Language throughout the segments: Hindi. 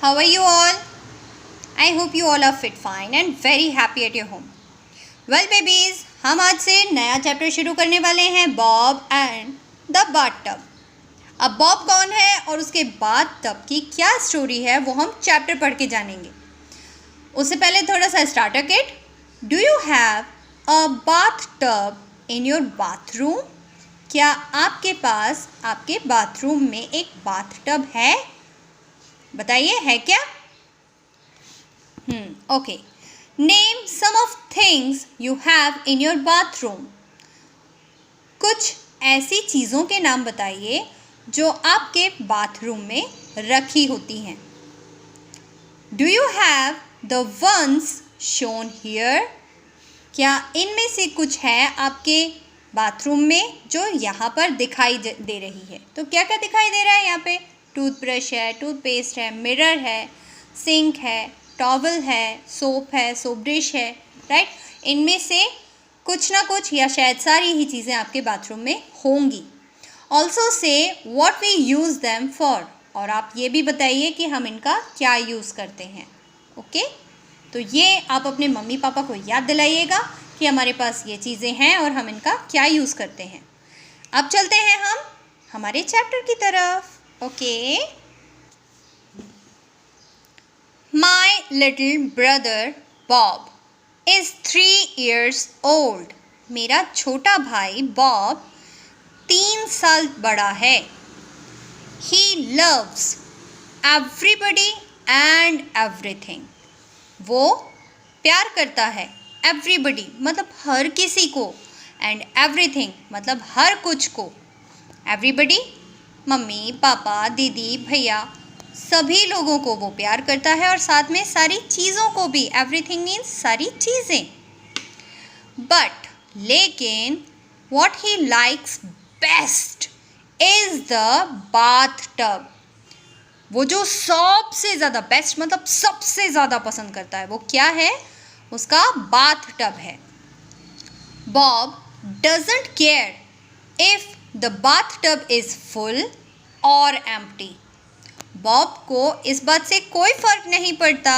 How are you all? I hope you all are fit, fine and very happy at your home. Well babies, हम आज से नया चैप्टर शुरू करने वाले हैं बॉब एंड द बाथटब। अब बॉब कौन है और उसके बाथटब की क्या स्टोरी है वो हम चैप्टर पढ़ के जानेंगे। उससे पहले थोड़ा सा starter kit. Do you have a bathtub in your bathroom? क्या आपके पास आपके बाथरूम में एक बाथटब है? बताइए, है क्या? Okay. Name some of things you have in your bathroom. कुछ ऐसी चीज़ों के नाम बताइए जो आपके बाथरूम में रखी होती हैं। Do you have the ones shown here? क्या इनमें से कुछ है आपके बाथरूम में जो यहाँ पर दिखाई दे रही है? तो क्या क्या दिखाई दे रहा है यहाँ पे? टूथब्रश है, टूथपेस्ट है, मिरर है, सिंक है, टॉवल है, सोप है, सोप डिश है, राइट? इनमें से कुछ ना कुछ या शायद सारी ही चीज़ें आपके बाथरूम में होंगी। Also say what we use them for, और आप ये भी बताइए कि हम इनका क्या यूज़ करते हैं। ओके, तो ये आप अपने मम्मी पापा को याद दिलाइएगा कि हमारे पास ये चीज़ें हैं और हम इनका क्या यूज़ करते हैं। अब चलते हैं हम हमारे चैप्टर की तरफ। Okay. My little brother Bob is 3 years old. मेरा छोटा भाई बॉब 3 साल बड़ा है। He loves everybody and everything. वो प्यार करता है। एवरीबडी मतलब हर किसी को, एंड एवरीथिंग मतलब हर कुछ को। एवरीबडी मम्मी पापा दीदी भैया सभी लोगों को वो प्यार करता है, और साथ में सारी चीज़ों को भी। एवरीथिंग मीन्स सारी चीज़ें। बट लेकिन what he likes best is the bathtub. वो जो सबसे ज़्यादा, बेस्ट मतलब सबसे ज़्यादा पसंद करता है, वो क्या है? उसका बाथटब है। Bob doesn't care if the bathtub is full और एम्प्टी। बॉब को इस बात से कोई फ़र्क नहीं पड़ता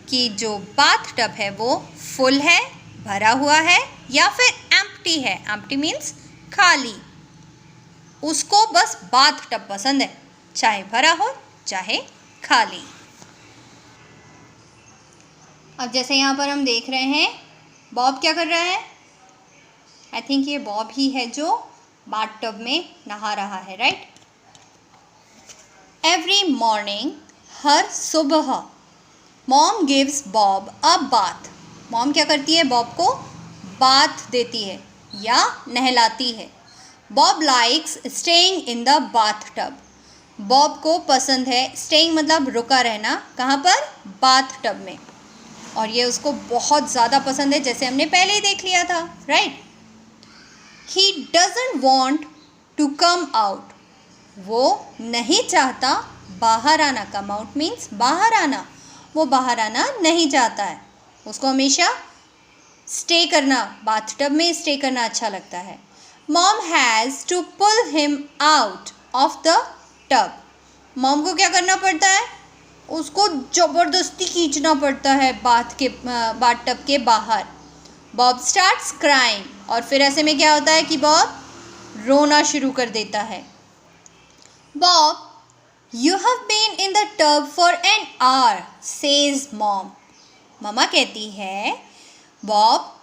कि जो बाथटब है वो फुल है, भरा हुआ है, या फिर एम्प्टी है। एम्प्टी मीन्स खाली। उसको बस बाथटब पसंद है, चाहे भरा हो चाहे खाली। अब जैसे यहाँ पर हम देख रहे हैं बॉब क्या कर रहा है। आई थिंक ये बॉब ही है जो बाथटब में नहा रहा है, राइट? एवरी मॉर्निंग, हर सुबह, mom gives Bob a bath. Mom क्या करती है? बॉब को बाथ देती है या नहलाती है। Bob likes staying in the bathtub. Bob को पसंद है स्टेइंग मतलब रुका रहना, कहाँ पर? बाथटब में। और ये उसको बहुत ज़्यादा पसंद है, जैसे हमने पहले ही देख लिया था, right? He doesn't want to come out. वो नहीं चाहता बाहर आना। कम आउट मीन्स बाहर आना। वो बाहर आना नहीं चाहता है। उसको हमेशा स्टे करना, बाथटब में स्टे करना अच्छा लगता है। Mom has to pull him out of the tub. Mom को क्या करना पड़ता है? उसको ज़बरदस्ती खींचना पड़ता है बाथटब के बाहर। बॉब स्टार्ट्स क्राइंग, और फिर ऐसे में क्या होता है कि बॉब रोना शुरू कर देता है। Bob, you have been in the tub for an hour, says mom. मम्मा कहती है, बॉब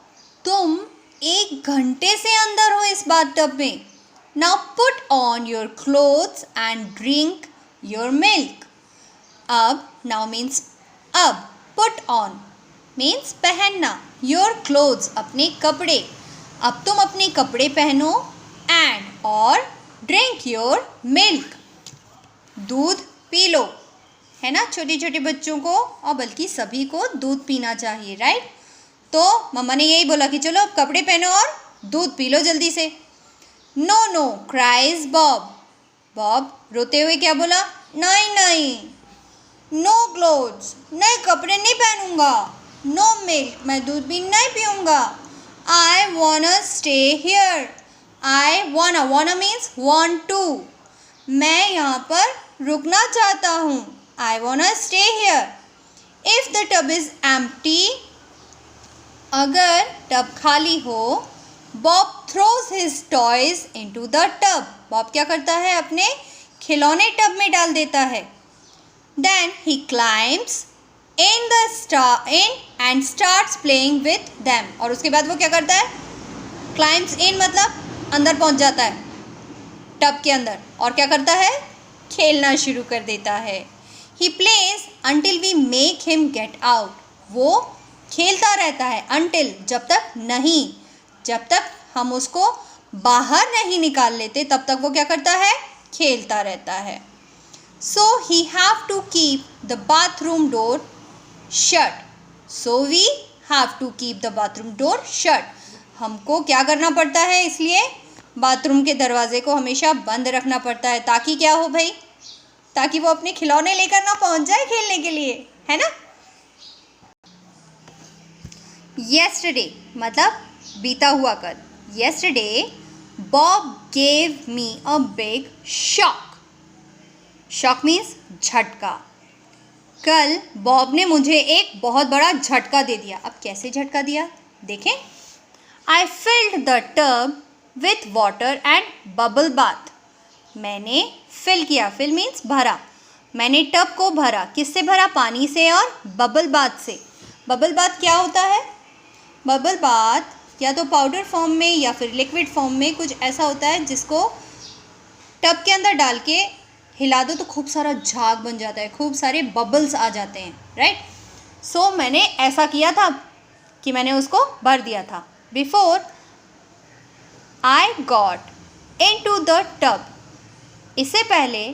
तुम 1 घंटे से अंदर हो इस बाथटब में। Now put on your clothes and drink your milk. अब, नाउ मीन्स अब, पुट ऑन मीन्स पहनना, योर क्लोथ्स अपने कपड़े, अब तुम अपने कपड़े पहनो, एंड और ड्रिंक योर मिल्क, दूध पी लो। है ना, छोटे छोटे बच्चों को और बल्कि सभी को दूध पीना चाहिए, राइट? तो मम्मा ने यही बोला कि चलो अब कपड़े पहनो और दूध पी लो जल्दी से। No no cries Bob. Bob रोते हुए क्या बोला? नहीं नहीं। नो क्लोथ्स, नए कपड़े नहीं पहनूंगा। नो मिल्क, मैं दूध भी नहीं पीऊँगा। I wanna stay here. I wanna means want to, मैं यहाँ पर रुकना चाहता हूँ। I wanna stay here. If the tub is empty, अगर टब खाली हो, Bob throws his toys into the tub. Bob क्या करता है? अपने खिलौने टब में डाल देता है. Then he climbs in and starts playing with them. और उसके बाद वो क्या करता है? Climbs in मतलब अंदर पहुंच जाता है टब के अंदर और क्या करता है? खेलना शुरू कर देता है. He plays until we make him get out. वो खेलता रहता है until जब तक हम उसको बाहर नहीं निकाल लेते तब तक वो क्या करता है? खेलता रहता है. So he have to keep the bathroom door shut. So we have to keep the bathroom door shut. हमको क्या करना पड़ता है? इसलिए बाथरूम के दरवाजे को हमेशा बंद रखना पड़ता है ताकि क्या हो भाई? ताकि वो अपने खिलौने लेकर ना पहुंच जाए खेलने के लिए, है ना? Yesterday मतलब बीता हुआ कल. Yesterday Bob gave me a big shock. Shock means झटका. कल बॉब ने मुझे एक बहुत बड़ा झटका दे दिया. अब कैसे झटका दिया देखें. I filled the tub with water and bubble bath. मैंने fill किया. fill means भरा. मैंने टब को भरा. किससे भरा? पानी से और बबल बाथ से. बबल बाथ क्या होता है? बबल बाथ या तो पाउडर फॉर्म में या फिर लिक्विड फॉर्म में कुछ ऐसा होता है जिसको टब के अंदर डाल के हिला दो तो खूब सारा झाग बन जाता है, खूब सारे बबल्स आ जाते हैं, राइट. सो मैंने ऐसा किया था कि मैंने उसको भर दिया था. Before I got into the tub. इससे पहले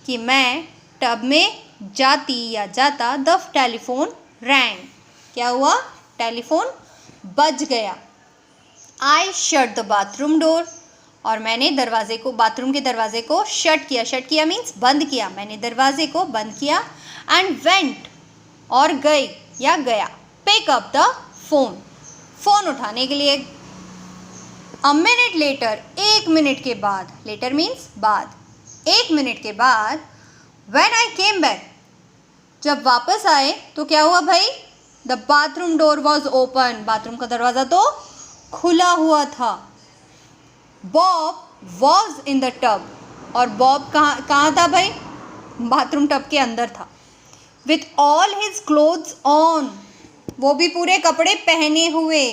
कि मैं टब में जाता द टेलीफोन रैंग. क्या हुआ? टेलीफोन बज गया. I shut the bathroom door. और मैंने बाथरूम के दरवाजे को शट किया. शट किया मीन्स बंद किया. मैंने दरवाजे को बंद किया. एंड वेंट और गई या गया. Pick up the phone. Phone उठाने के लिए. A minute later. 1 मिनट के बाद. लेटर मीन्स बाद. 1 मिनट के बाद. When I came back. जब वापस आए तो क्या हुआ भाई? The bathroom door was open. Bathroom का दरवाज़ा तो खुला हुआ था. Bob was in the tub. और बॉब कहाँ था भाई? बाथरूम टब के अंदर था. With all his clothes on. वो भी पूरे कपड़े पहने हुए.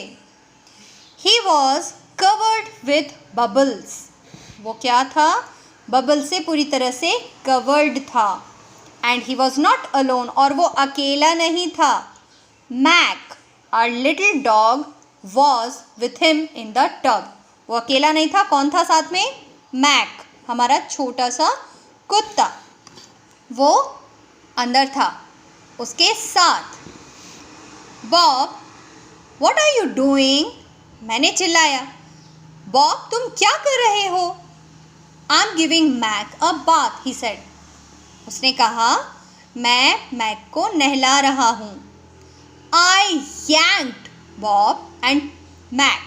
He was covered with bubbles. वो क्या था? बबल से पूरी तरह से कवर्ड था. And he was not alone. और वो अकेला नहीं था. Mac our little dog was with him in the tub. वो अकेला नहीं था. कौन था साथ में? मैक, हमारा छोटा सा कुत्ता. वो अंदर था उसके साथ. Bob what are you doing. मैंने चिल्लाया. बॉब तुम क्या कर रहे हो? I am giving Mac a bath he said. उसने कहा मैं मैक को नहला रहा हूँ. आई yanked Bob and Mac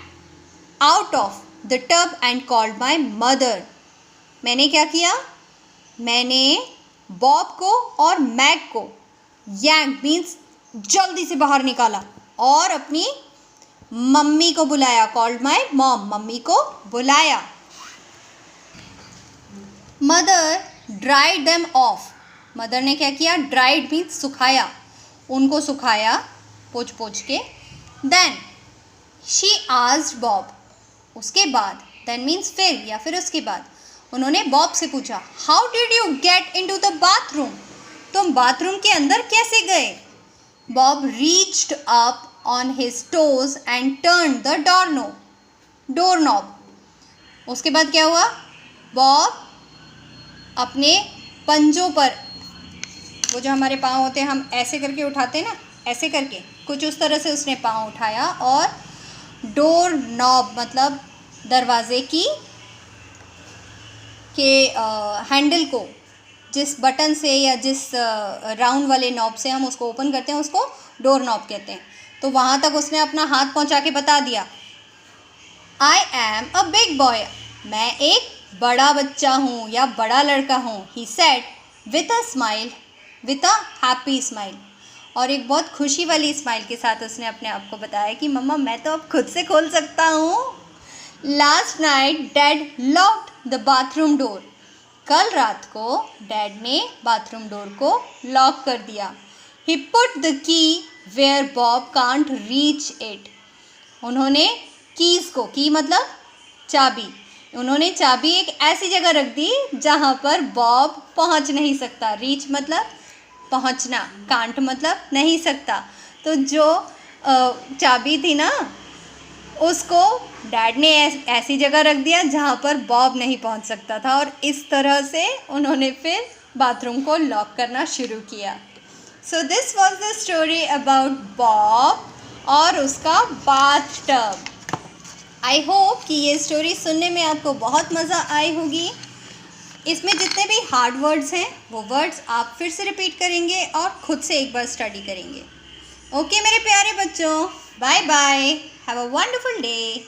out of the tub and called my mother. मैंने क्या किया? मैंने बॉब को और मैक को yank means जल्दी से बाहर निकाला और अपनी मम्मी को बुलाया. called my mom. मम्मी को बुलाया. Mother dried them off. Mother ने क्या किया? dried means सुखाया. उनको सुखाया पोंछ पोंछ के. Then she asked Bob. उसके बाद. Then means फिर या फिर उसके बाद. उन्होंने बॉब से पूछा How did you get into the bathroom? तुम बाथरूम के अंदर कैसे गए? Bob reached up on his toes and turned the doorknob. उसके बाद क्या हुआ? बॉब अपने पंजों पर, वो जो हमारे पाँव होते हैं हम ऐसे करके उठाते हैं ना, ऐसे करके कुछ उस तरह से उसने पाँव उठाया और डोर नॉब मतलब दरवाजे के हैंडल को, जिस बटन से या जिस राउंड वाले नॉब से हम उसको ओपन करते हैं उसको डोर नॉब कहते हैं. तो वहाँ तक उसने अपना हाथ पहुँचा के बता दिया I am a big boy. मैं एक बड़ा बच्चा हूँ या बड़ा लड़का हूँ. He said with a smile. With a happy smile. और एक बहुत खुशी वाली स्माइल के साथ उसने अपने आप को बताया कि मम्मा मैं तो अब खुद से खोल सकता हूँ। Last night dad locked the bathroom door. कल रात को डैड ने बाथरूम डोर को लॉक कर दिया। He put the key where Bob can't reach it. उन्होंने कीज़ को, की मतलब चाबी, उन्होंने चाबी एक ऐसी जगह रख दी जहाँ पर बॉब पहुँच नहीं सकता। रीच मतलब पहुँचना, कांट मतलब नहीं सकता। तो जो चाबी थी ना, उसको डैड ने ऐसी जगह रख दिया जहाँ पर बॉब नहीं पहुँच सकता था, और इस तरह से उन्होंने फिर बाथरूम को लॉक करना शुरू किया। So this was the story about Bob और उसका बाथ टब। आई होप कि ये स्टोरी सुनने में आपको बहुत मज़ा आई होगी। इसमें जितने भी हार्ड वर्ड्स हैं वो वर्ड्स आप फिर से रिपीट करेंगे और ख़ुद से एक बार स्टडी करेंगे। ओके मेरे प्यारे बच्चों, bye bye, have a wonderful day.